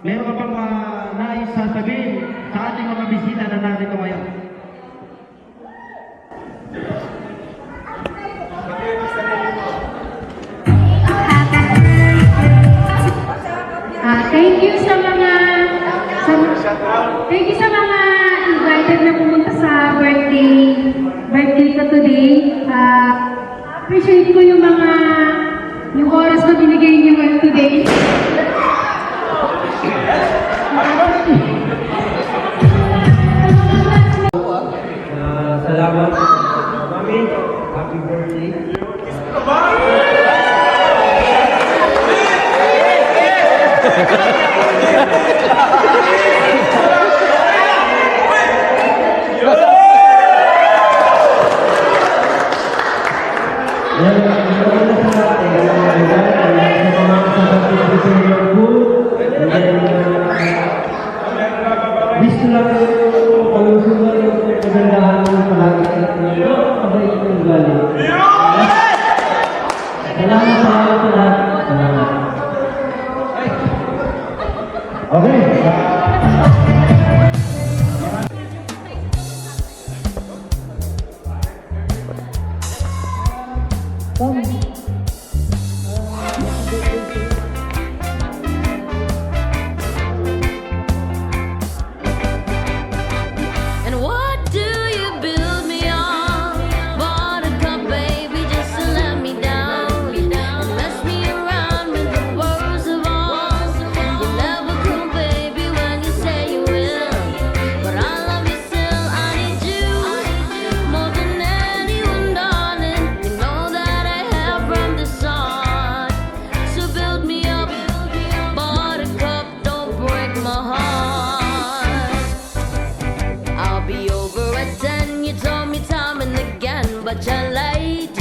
Meron ka pang nais sasabihin sa ating mga bisita na narito ngayon? Thank you sa mga invited na pumunta sa birthday ko today. Appreciate ko yung oras na binigay niyo ngayon today. Salamat. Mami, happy birthday. Gusto lang yung pag-usugan yung kagandahan ng palagi at mabait yung ugali. Salamat sa lahat. Salamat. Okay. And what do you build me on? Buttercup, baby, just to let me down and mess me around with the words of all. You never come, baby, when you say you will, but I love you still. I need you more than anyone, darling. You know that I have from the start. So build me up, Buttercup, don't break my heart. I'll be over at 10, you told me time and again, but you're late.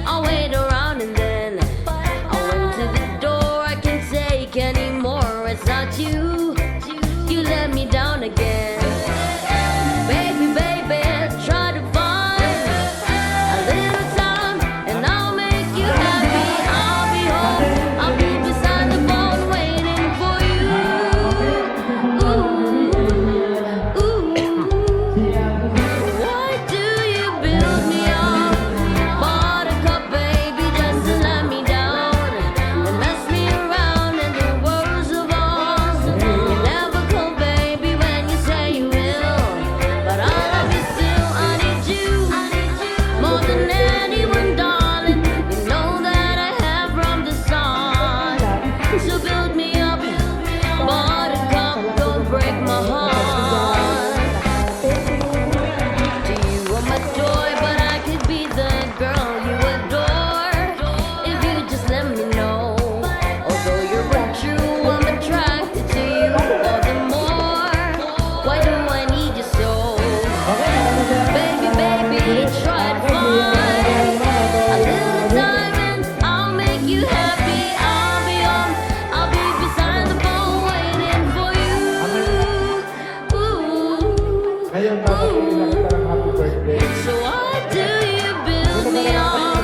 I'll wait around and then I went to the door, I can't take anymore. It's not you, you let me down again. Baby, baby, try to find a little time and I'll make you happy. I'll be home, I'll be beside the phone waiting for you. Ooh, ooh. Why do you build me up, Buttercup, baby, just to let me down and mess me around in the words of all. You never come, baby, when you say you will, but I love you still. I need you more than anyone, darling. You know that I have from the start. So build me up, Buttercup, don't break my heart. To you I'm a toy, but I could be the girl you adore if you just let me know. Although you're untrue, I'm attracted to you all the more. Why do I need you so? Baby, baby, try to find a little time and I'll make you happy. I'll be home, I'll be beside the phone waiting for you. Ooh, so why do you build me up,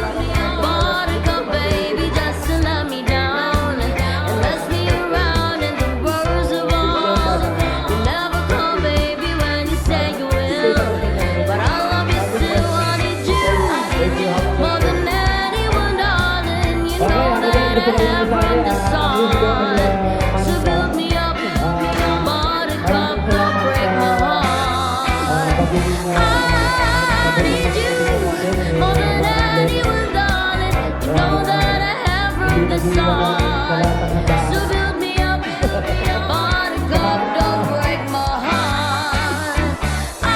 Buttercup, baby, just to let me down and mess me around in the words of all. You never come, baby, when you say you will, but I love you still. I need you more than anyone, darling. You know that I have from the start. So build me up, Buttercup, don't break my heart. I need you more than anyone, darling. You know that I have from the start. So build me up, Buttercup, don't break my heart. I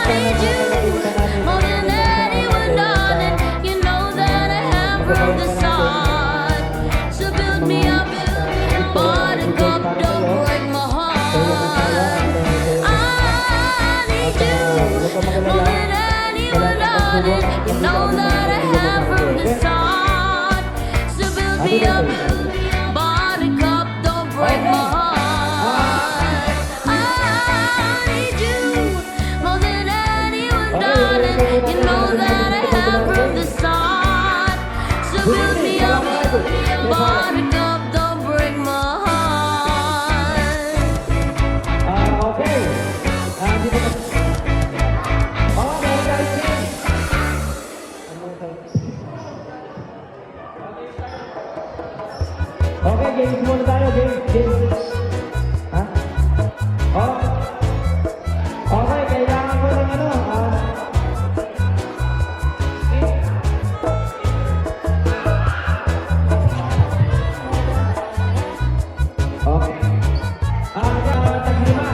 need you more than anyone, darling. You know that I have from the start. So build me up, Buttercup, don't break my heart. I need you more than anyone, darling. You know that I have from the start. So build me up, Buttercup, don't break my heart. I need you more than anyone, darling. You know that I have from the start. So build me up, Buttercup, don't break my heart. Okay, games muna tayo. Games. Ha? Oh. Okay, kailangan ko ng ano. Okay. Taglima.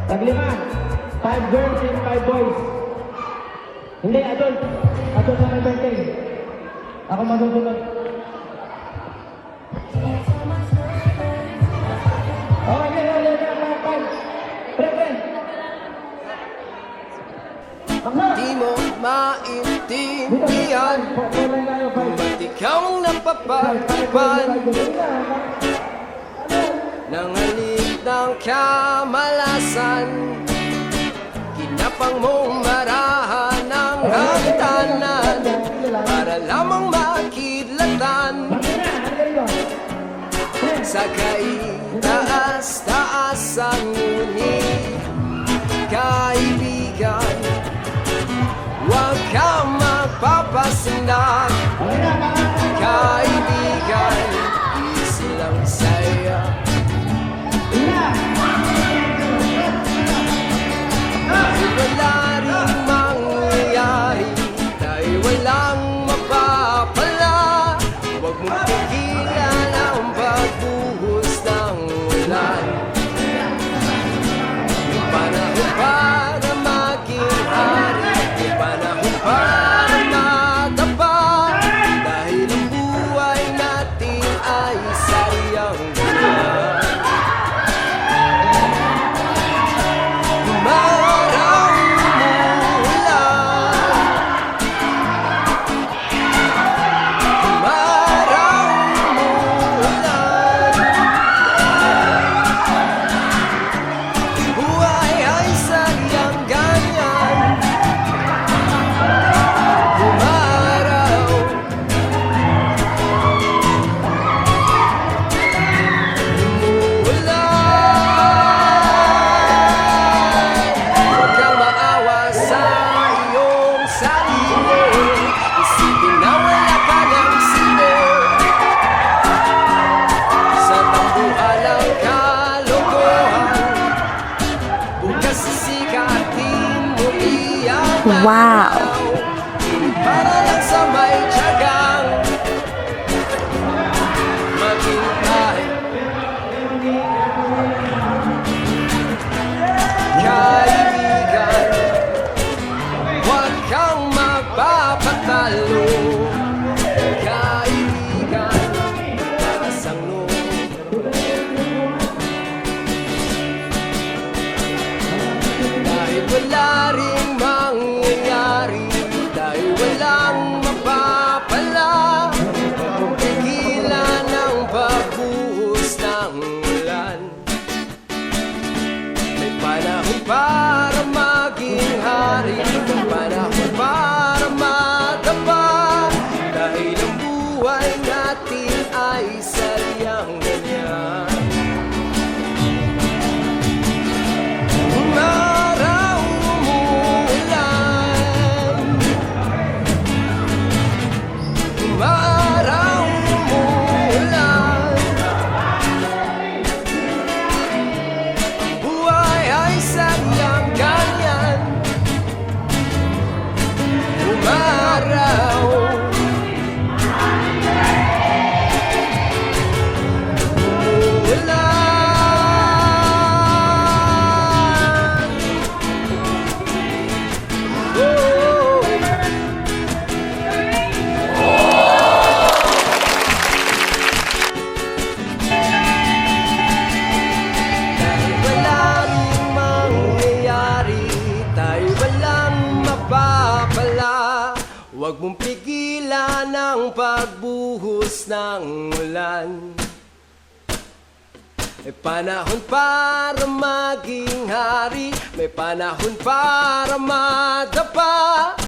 Taglima. 5 girls and 5 boys. Hindi, adult. Adult na may birthday. Ako masusunod. Okay, five. Pre. Di mo maintindihan Ba't ikaw ang napapagtipan Nang halik ng kamalasan Kinapang mong marahan ng hagdanan Para lamang makidlatan Sa kaitaas-taasan ngunit Kaibigan Huwag kang magpapasindak Kaibigan Easy lang sa'yo Dahil wala rin mangyayari Dahil walang mapapala Huwag mong pigilan ang pagbuhos ng ulan May panahon para maging hari May panahon para madapa Dahil ang buhay natin ay saryang ganyan Wow! Para lang sa may tiyagang maghintay Kaibigan Huwag kang magpapatalo Kaibigan Taas ang loob Dahil wala ring mangyayari Dahil walang mapapala Kung pigilan ang pagbuhos ng ulan May panahon para maging hari May panahon para madapa Dahil ang buhay natin ay saryang ganyan Huwag mong pigilan ang pagbuhos ng ulan May panahon para maging hari May panahon para madapa